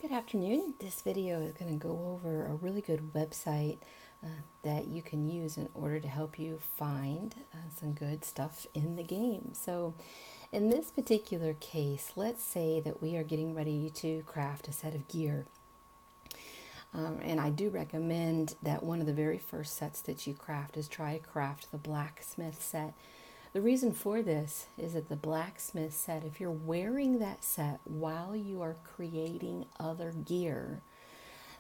Good afternoon. This video is going to go over a really good website that you can use in order to help you find some good stuff in the game. So in this particular case, let's say that we are getting ready to craft a set of gear. And I do recommend that one of the very first sets that you craft is try to craft the blacksmith set. The reason for this is that the blacksmith set, if you're wearing that set while you are creating other gear,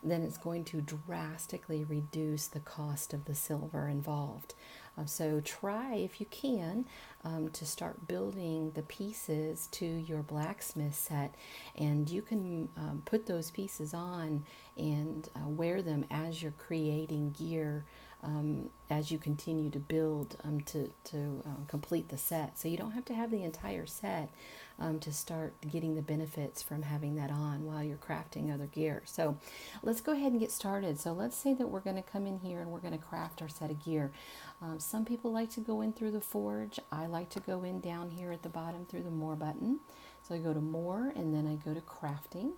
then it's going to drastically reduce the cost of the silver involved. So try, if you can, to start building the pieces to your blacksmith set, and you can put those pieces on and wear them as you're creating gear, as you continue to build to complete the set. So you don't have to have the entire set to start getting the benefits from having that on while you're crafting other gear. So let's go ahead and get started. So let's say that we're going to come in here and we're going to craft our set of gear. Some people like to go in through the forge. I like to go in down here at the bottom through the more button. So I go to more and then I go to crafting.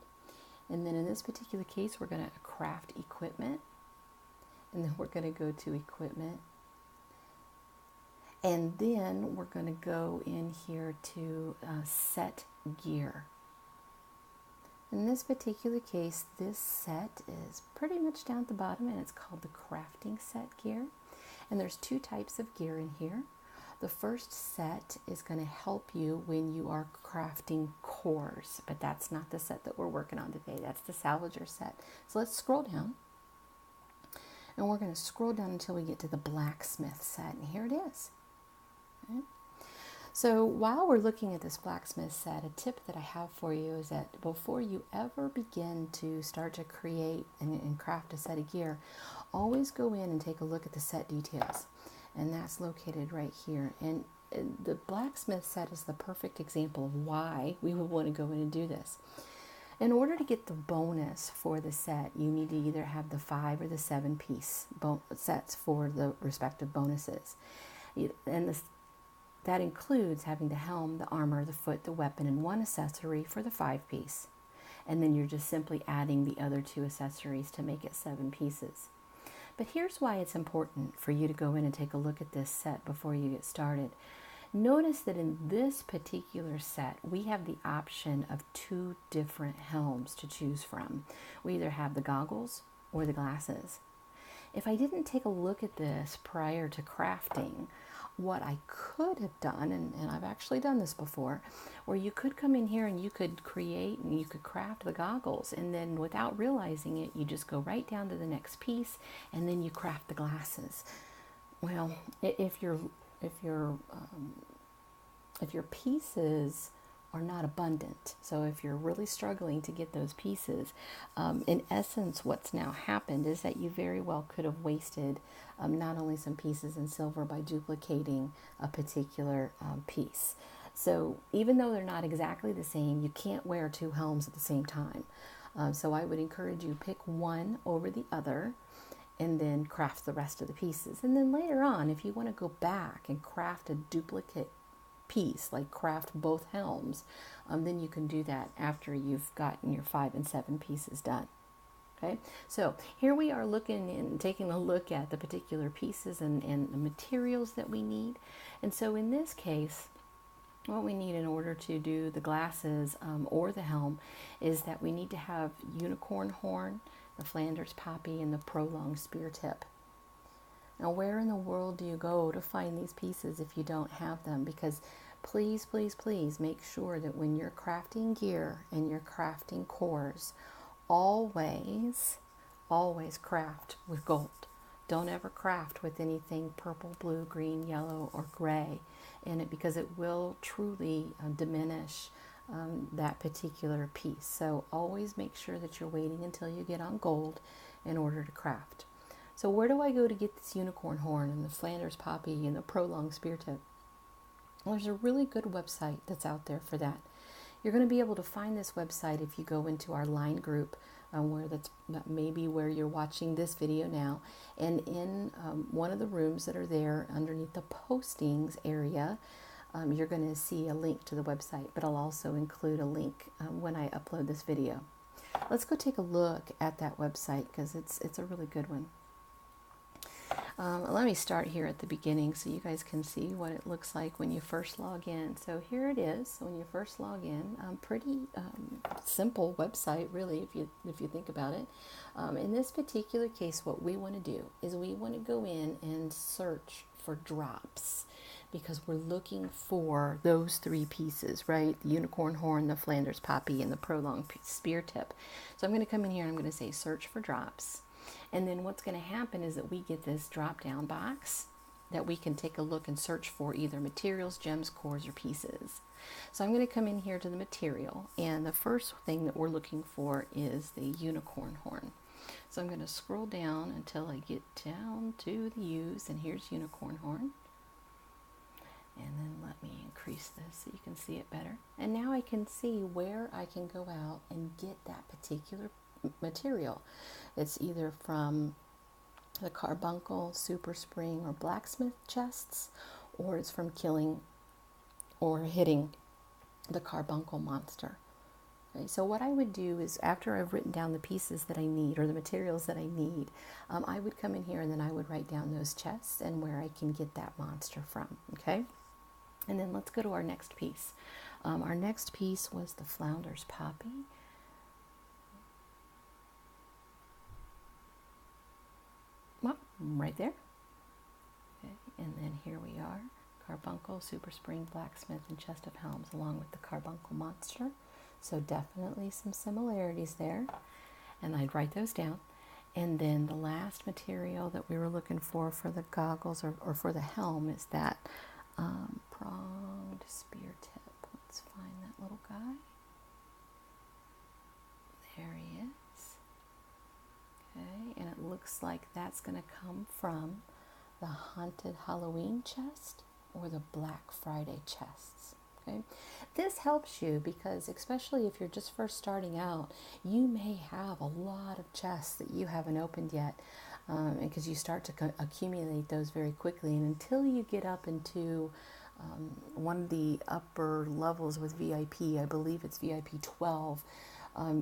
And then in this particular case, we're going to craft equipment. And then we're going to go to equipment. And then we're going to go in here to set gear. In this particular case, this set is pretty much down at the bottom, and it's called the crafting set gear. And there's two types of gear in here. The first set is going to help you when you are crafting cores, but that's not the set that we're working on today. That's the salvager set. So let's scroll down. And we're going to scroll down until we get to the blacksmith set, and here it is. Okay. So while we're looking at this blacksmith set, a tip that I have for you is that before you ever begin to start to create and craft a set of gear, always go in and take a look at the set details. And that's located right here. And the blacksmith set is the perfect example of why we would want to go in and do this. In order to get the bonus for the set, you need to either have the 5 or the 7 piece sets for the respective bonuses. And that includes having the helm, the armor, the foot, the weapon, and 1 accessory for the 5 piece. And then you're just simply adding the other 2 accessories to make it 7 pieces. But here's why it's important for you to go in and take a look at this set before you get started. Notice that in this particular set, we have the option of 2 different helms to choose from. We either have the goggles or the glasses. If I didn't take a look at this prior to crafting, what I could have done, and I've actually done this before, where you could come in here and you could create and you could craft the goggles, and then without realizing it, you just go right down to the next piece and then you craft the glasses. Well, if your pieces are not abundant, so if you're really struggling to get those pieces, in essence what's now happened is that you very well could have wasted not only some pieces in silver by duplicating a particular piece. So even though they're not exactly the same, you can't wear 2 helms at the same time. So I would encourage you pick one over the other and then craft the rest of the pieces. And then later on, if you want to go back and craft a duplicate piece, like craft both helms, then you can do that after you've gotten your 5 and 7 pieces done. Okay, so here we are looking and taking a look at the particular pieces and the materials that we need. And so in this case, what we need in order to do the glasses or the helm is that we need to have unicorn horn, the Flanders poppy, and the prolonged spear tip. Now, where in the world do you go to find these pieces if you don't have them? Because please, please, please make sure that when you're crafting gear and you're crafting cores, always craft with gold. Don't ever craft with anything purple, blue, green, yellow, or gray in it, because it will truly diminish that particular piece. So always make sure that you're waiting until you get on gold in order to craft. So where do I go to get this unicorn horn and the Flanders poppy and the prolonged spear tip? Well, there's a really good website that's out there for that. You're going to be able to find this website if you go into our line group, where that's maybe where you're watching this video now. And in one of the rooms that are there underneath the postings area, you're going to see a link to the website, but I'll also include a link when I upload this video. Let's go take a look at that website because it's a really good one. Let me start here at the beginning so you guys can see what it looks like when you first log in. So here it is when you first log in. Pretty simple website, really, if you think about it. In this particular case, what we want to do is we want to go in and search for drops because we're looking for those three pieces, right? The unicorn horn, the Flanders poppy, and the prolonged spear tip. So I'm going to come in here and I'm going to say search for drops. And then what's going to happen is that we get this drop down box that we can take a look and search for either materials, gems, cores, or pieces. So I'm going to come in here to the material, and the first thing that we're looking for is the unicorn horn. So I'm going to scroll down until I get down to the U's, and here's unicorn horn. And then let me increase this so you can see it better. And now I can see where I can go out and get that particular material. It's either from the carbuncle, super spring, or blacksmith chests, or it's from killing or hitting the carbuncle monster. Okay, so what I would do is after I've written down the pieces that I need or the materials that I need, I would come in here and then I would write down those chests and where I can get that monster from. Okay, and then let's go to our next piece. Our next piece was the Flanders poppy. Well, right there. Okay, and then here we are, carbuncle, super spring, blacksmith, and chest of helms, along with the carbuncle monster. So definitely some similarities there. And I'd write those down. And then the last material that we were looking for the goggles or for the helm is that pronged spear tip. Let's find that little guy. There he is. Okay, and it looks like that's going to come from the Haunted Halloween chest or the Black Friday chests. Okay, this helps you because especially if you're just first starting out, you may have a lot of chests that you haven't opened yet, because you start to accumulate those very quickly, and until you get up into one of the upper levels with VIP, I believe it's VIP 12,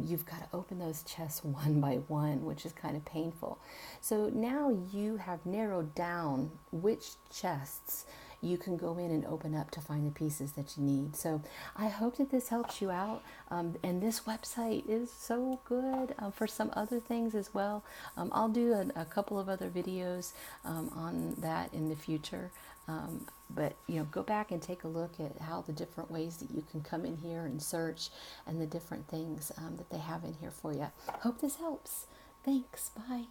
you've got to open those chests one by one, which is kind of painful. So now you have narrowed down which chests you can go in and open up to find the pieces that you need. So I hope that this helps you out. And this website is so good for some other things as well. I'll do a couple of other videos on that in the future. But go back and take a look at how the different ways that you can come in here and search and the different things that they have in here for you. Hope this helps. Thanks. Bye.